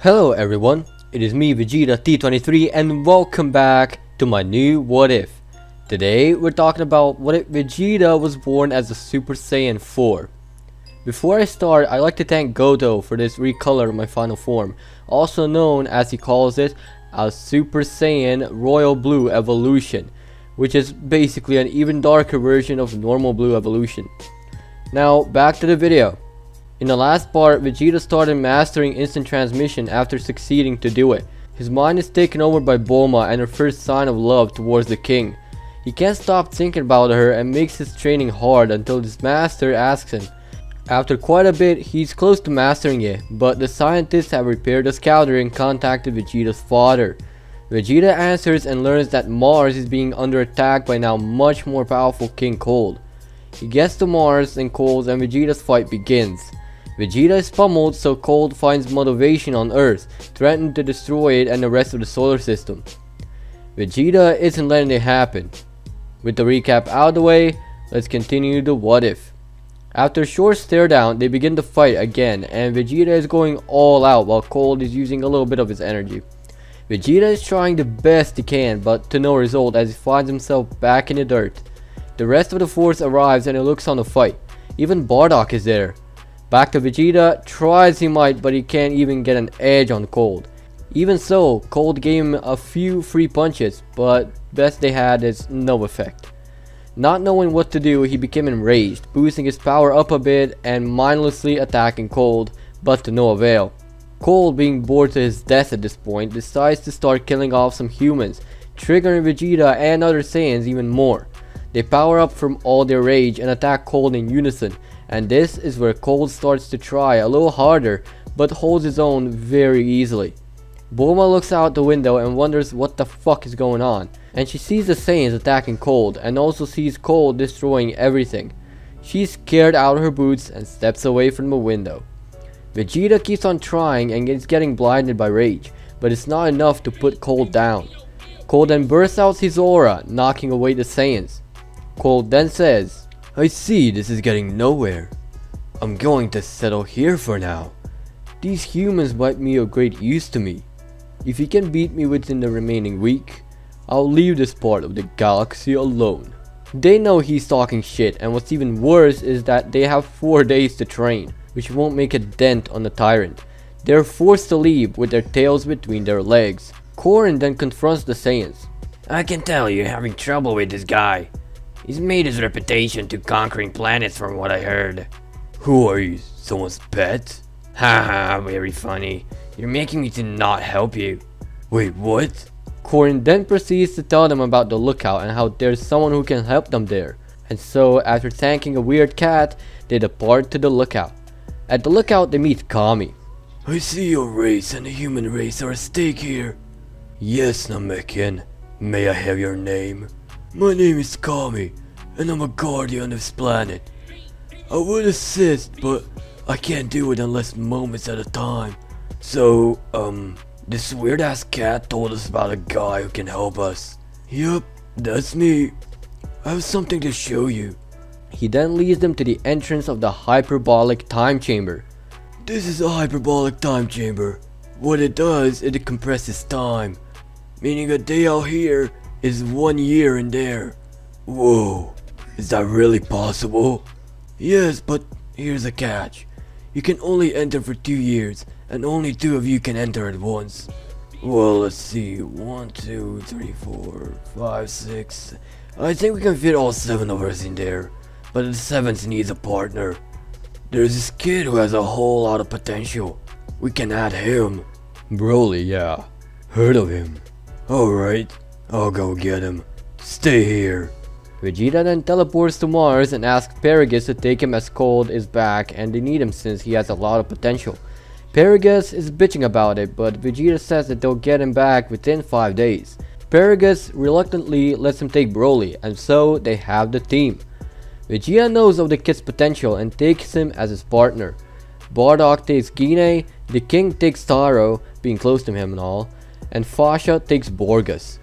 Hello everyone, it is me Vegeta T23 and welcome back to my new What If. Today we're talking about what if Vegeta was born as a Super Saiyan 4. Before I start, I'd like to thank Goto for this recolor of my final form, also known as he calls it a Super Saiyan Royal Blue Evolution, which is basically an even darker version of normal blue evolution. Now back to the video. In the last part, Vegeta started mastering instant transmission after succeeding to do it. His mind is taken over by Bulma and her first sign of love towards the king. He can't stop thinking about her and makes his training hard until his master asks him. After quite a bit, he's close to mastering it, but the scientists have repaired the scouter and contacted Vegeta's father. Vegeta answers and learns that Mars is being under attack by now much more powerful King Cold. He gets to Mars and Cold and Vegeta's fight begins. Vegeta is pummeled, so Cold finds motivation on Earth, threatening to destroy it and the rest of the solar system. Vegeta isn't letting it happen. With the recap out of the way, let's continue the what if. After a short stare down, they begin to fight again, and Vegeta is going all out while Cold is using a little bit of his energy. Vegeta is trying the best he can, but to no result as he finds himself back in the dirt. The rest of the force arrives and it looks on the fight. Even Bardock is there. Back to Vegeta, try as he might, but he can't even get an edge on Cold. Even so, Cold gave him a few free punches, but best they had is no effect. Not knowing what to do, he became enraged, boosting his power up a bit and mindlessly attacking Cold, but to no avail. Cold, being bored to his death at this point, decides to start killing off some humans, triggering Vegeta and other Saiyans even more. They power up from all their rage and attack Cold in unison, and this is where Cold starts to try a little harder, but holds his own very easily. Bulma looks out the window and wonders what the fuck is going on, and she sees the Saiyans attacking Cold and also sees Cold destroying everything. She's scared out of her boots and steps away from the window. Vegeta keeps on trying and is getting blinded by rage, but it's not enough to put Cold down. Cold then bursts out his aura, knocking away the Saiyans. Cold then says, "I see this is getting nowhere. I'm going to settle here for now. These humans might be of great use to me. If you can beat me within the remaining week, I'll leave this part of the galaxy alone." They know he's talking shit, and what's even worse is that they have 4 days to train, which won't make a dent on the tyrant. They're forced to leave with their tails between their legs. Korin then confronts the Saiyans. "I can tell you're having trouble with this guy. He's made his reputation to conquering planets from what I heard." "Who are you, someone's pet?" Haha, very funny. You're making me to not help you. "Wait, what?" Korin then proceeds to tell them about the lookout and how there's someone who can help them there. And so, after thanking a weird cat, they depart to the lookout. At the lookout, they meet Kami. "I see your race and the human race are at stake here." "Yes, Namekian. May I have your name?" "My name is Kami, and I'm a guardian of this planet. I would assist, but I can't do it unless moments at a time. So, this weird ass cat told us about a guy who can help us." "Yup, that's me. I have something to show you." He then leads them to the entrance of the hyperbolic time chamber. "This is a hyperbolic time chamber. What it does, it compresses time, meaning a day out here is 1 year in there." "Whoa, is that really possible?" "Yes, but here's a catch. You can only enter for 2 years, and only 2 of you can enter at once." "Well, let's see. 1, 2, 3, 4, 5, 6. I think we can fit all 7 of us in there, but the 7th needs a partner. There's this kid who has a whole lot of potential. We can add him." "Broly, yeah. Heard of him." "Alright, I'll go get him. Stay here." Vegeta then teleports to Mars and asks Paragus to take him as Cold is back and they need him since he has a lot of potential. Paragus is bitching about it, but Vegeta says that they'll get him back within 5 days. Paragus reluctantly lets him take Broly, and so they have the team. Vegeta knows of the kid's potential and takes him as his partner. Bardock takes Gine, the king takes Taro, being close to him and all, and Fasha takes Borgus.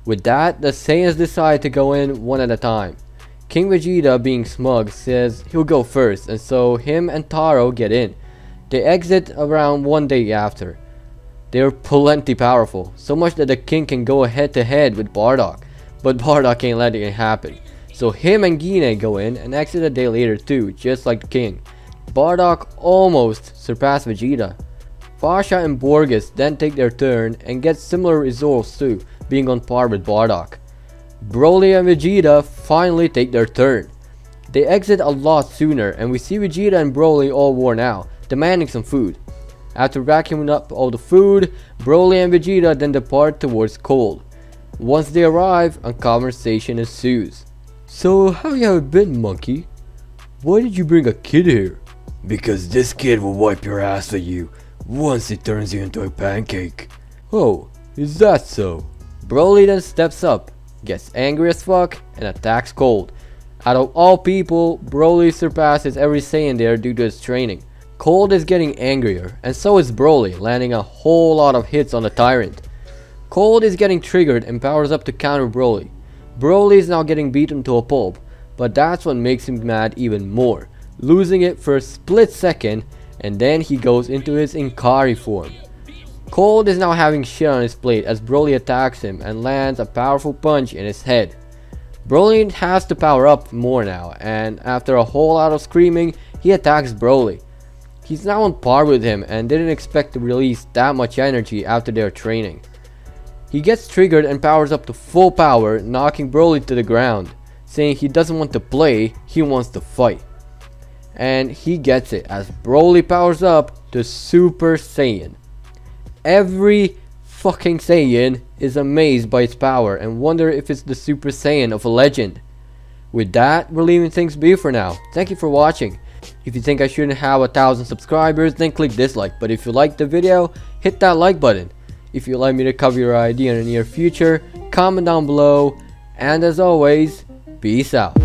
With that, the Saiyans decide to go in one at a time. King Vegeta, being smug, says he'll go first, and so him and Taro get in. They exit around 1 day after. They are plenty powerful, so much that the king can go head to head with Bardock, but Bardock can't let it happen. So him and Gine go in and exit a day later too, just like the king. Bardock almost surpassed Vegeta. Fasha and Borges then take their turn and get similar results too, being on par with Bardock. Broly and Vegeta finally take their turn. They exit a lot sooner and we see Vegeta and Broly all worn out, demanding some food. After vacuuming up all the food, Broly and Vegeta then depart towards Cold. Once they arrive, a conversation ensues. So how you have been, monkey? Why did you bring a kid here? Because this kid will wipe your ass for you once it turns you into a pancake. Oh, is that so? Broly then steps up, gets angry as fuck, and attacks Cold. Out of all people, Broly surpasses every Saiyan there due to his training. Cold is getting angrier, and so is Broly, landing a whole lot of hits on the Tyrant. Cold is getting triggered and powers up to counter Broly. Broly is now getting beaten to a pulp, but that's what makes him mad even more, losing it for a split second, and then he goes into his Inkari form. Cold is now having shit on his plate as Broly attacks him and lands a powerful punch in his head. Broly has to power up more now, and after a whole lot of screaming, he attacks Broly. He's now on par with him and didn't expect to release that much energy after their training. He gets triggered and powers up to full power, knocking Broly to the ground, saying he doesn't want to play, he wants to fight. And he gets it as Broly powers up to Super Saiyan. Every fucking Saiyan is amazed by its power and wonder if it's the Super Saiyan of a legend. With that, we're leaving things be for now. Thank you for watching. If you think I shouldn't have 1,000 subscribers, then click dislike. But if you liked the video, hit that like button. If you'd like me to cover your idea in the near future, comment down below. And as always, peace out.